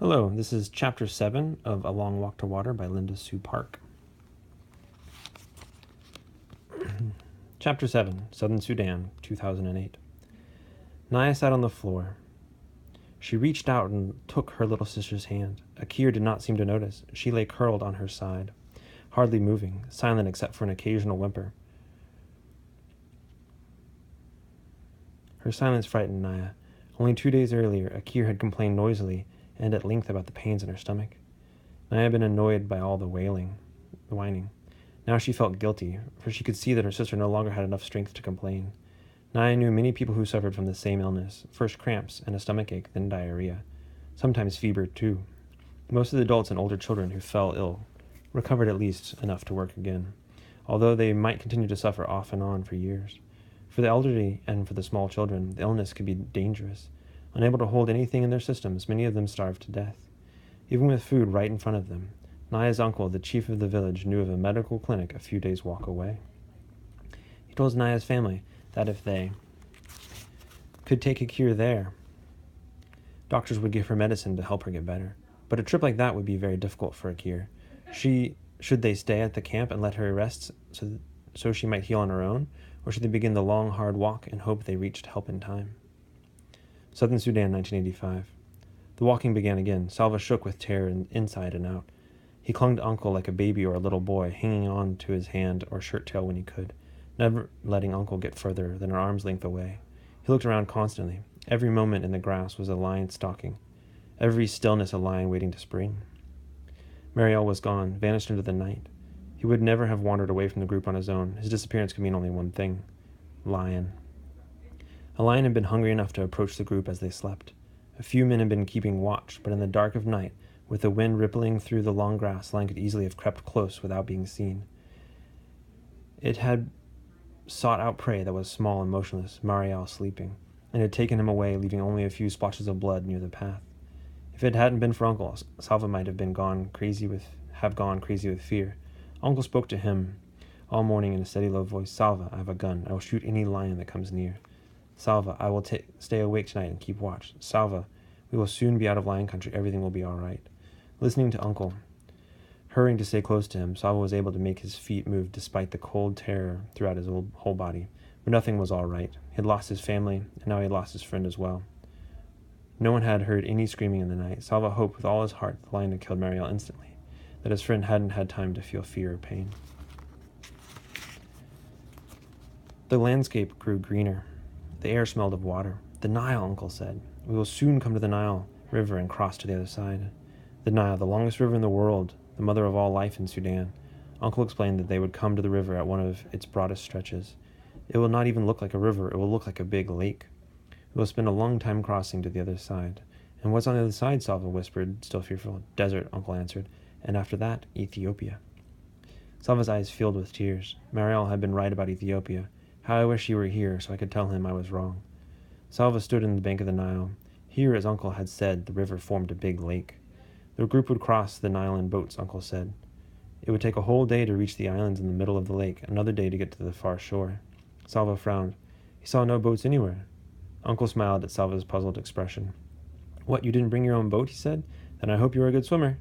Hello, this is Chapter 7 of A Long Walk to Water by Linda Sue Park. Chapter 7, Southern Sudan, 2008. Naya sat on the floor. She reached out and took her little sister's hand. Akir did not seem to notice. She lay curled on her side, hardly moving, silent except for an occasional whimper. Her silence frightened Naya. Only 2 days earlier, Akir had complained noisily and at length about the pains in her stomach. Naya had been annoyed by all the whining. Now she felt guilty, for she could see that her sister no longer had enough strength to complain. Naya knew many people who suffered from the same illness, first cramps and a stomachache, then diarrhea, sometimes fever too. Most of the adults and older children who fell ill recovered at least enough to work again, although they might continue to suffer off and on for years. For the elderly and for the small children, the illness could be dangerous. Unable to hold anything in their systems, many of them starved to death. Even with food right in front of them, Naya's uncle, the chief of the village, knew of a medical clinic a few days' walk away. He told Naya's family that if they could take Akir there, doctors would give her medicine to help her get better. But a trip like that would be very difficult for Akir. Should they stay at the camp and let her rest so she might heal on her own, or should they begin the long, hard walk and hope they reached help in time? Southern Sudan, 1985. The walking began again. Salva shook with terror inside and out. He clung to Uncle like a baby or a little boy, hanging on to his hand or shirt tail when he could, never letting Uncle get further than an arm's length away. He looked around constantly. Every moment in the grass was a lion stalking, every stillness a lion waiting to spring. Mariel was gone, vanished into the night. He would never have wandered away from the group on his own. His disappearance could mean only one thing: lion. A lion had been hungry enough to approach the group as they slept. A few men had been keeping watch, but in the dark of night, with the wind rippling through the long grass, the lion could easily have crept close without being seen. It had sought out prey that was small and motionless, Mariel sleeping, and had taken him away, leaving only a few splotches of blood near the path. If it hadn't been for Uncle, Salva might have gone crazy with fear. Uncle spoke to him all morning in a steady, low voice. "Salva, I have a gun. I will shoot any lion that comes near. Salva, I will stay awake tonight and keep watch. Salva, we will soon be out of lion country. Everything will be all right." Listening to Uncle, hurrying to stay close to him, Salva was able to make his feet move despite the cold terror throughout his whole body. But nothing was all right. He had lost his family, and now he had lost his friend as well. No one had heard any screaming in the night. Salva hoped with all his heart the lion had killed Mariel instantly, that his friend hadn't had time to feel fear or pain. The landscape grew greener. The air smelled of water. "The Nile," Uncle said. "We will soon come to the Nile River and cross to the other side." The Nile, the longest river in the world, the mother of all life in Sudan. Uncle explained that they would come to the river at one of its broadest stretches. It will not even look like a river. It will look like a big lake. We will spend a long time crossing to the other side. "And what's on the other side?" Salva whispered, still fearful. "Desert," Uncle answered. "And after that, Ethiopia." Salva's eyes filled with tears. Mariel had been right about Ethiopia. How I wish he were here so I could tell him I was wrong. Salva stood in the bank of the Nile. Here, as Uncle had said, the river formed a big lake. The group would cross the Nile in boats, Uncle said. It would take a whole day to reach the islands in the middle of the lake, another day to get to the far shore. Salva frowned. He saw no boats anywhere. Uncle smiled at Salva's puzzled expression. "What, you didn't bring your own boat?" he said. "Then I hope you are a good swimmer."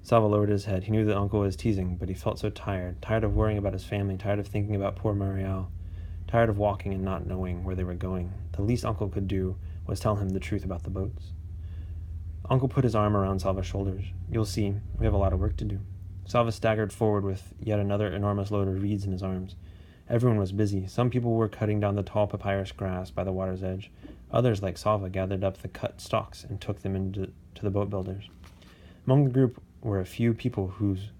Salva lowered his head. He knew that Uncle was teasing, but he felt so tired of worrying about his family, tired of thinking about poor Mariel, tired of walking and not knowing where they were going. The least Uncle could do was tell him the truth about the boats. Uncle put his arm around Salva's shoulders. "You'll see, we have a lot of work to do." Salva staggered forward with yet another enormous load of reeds in his arms. Everyone was busy. Some people were cutting down the tall papyrus grass by the water's edge. Others, like Salva, gathered up the cut stalks and took them to the boat builders. Among the group were a few people whose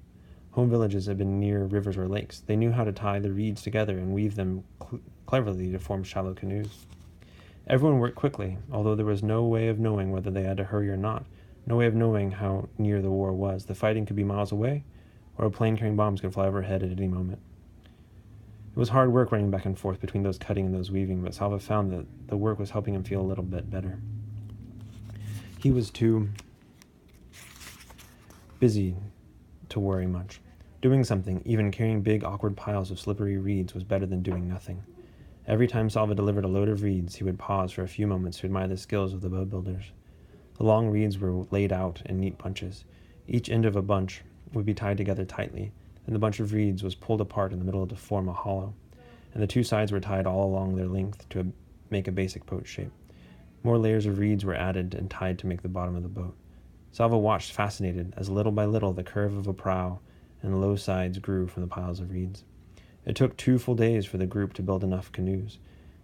home villages had been near rivers or lakes. They knew how to tie the reeds together and weave them cleverly to form shallow canoes. Everyone worked quickly, although there was no way of knowing whether they had to hurry or not, no way of knowing how near the war was. The fighting could be miles away, or a plane carrying bombs could fly overhead at any moment. It was hard work running back and forth between those cutting and those weaving, but Salva found that the work was helping him feel a little bit better. He was too busy to worry much. Doing something, even carrying big, awkward piles of slippery reeds, was better than doing nothing. Every time Salva delivered a load of reeds, he would pause for a few moments to admire the skills of the boat builders. The long reeds were laid out in neat bunches. Each end of a bunch would be tied together tightly, and the bunch of reeds was pulled apart in the middle to form a hollow, and the two sides were tied all along their length to make a basic boat shape. More layers of reeds were added and tied to make the bottom of the boat. Salva watched fascinated as little by little the curve of a prow and low sides grew from the piles of reeds. It took 2 full days for the group to build enough canoes.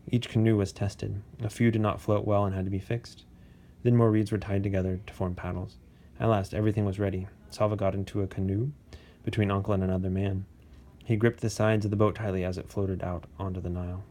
Each canoe was tested. A few did not float well and had to be fixed. Then more reeds were tied together to form paddles. At last, everything was ready. Salva got into a canoe between Uncle and another man. He gripped the sides of the boat tightly as it floated out onto the Nile.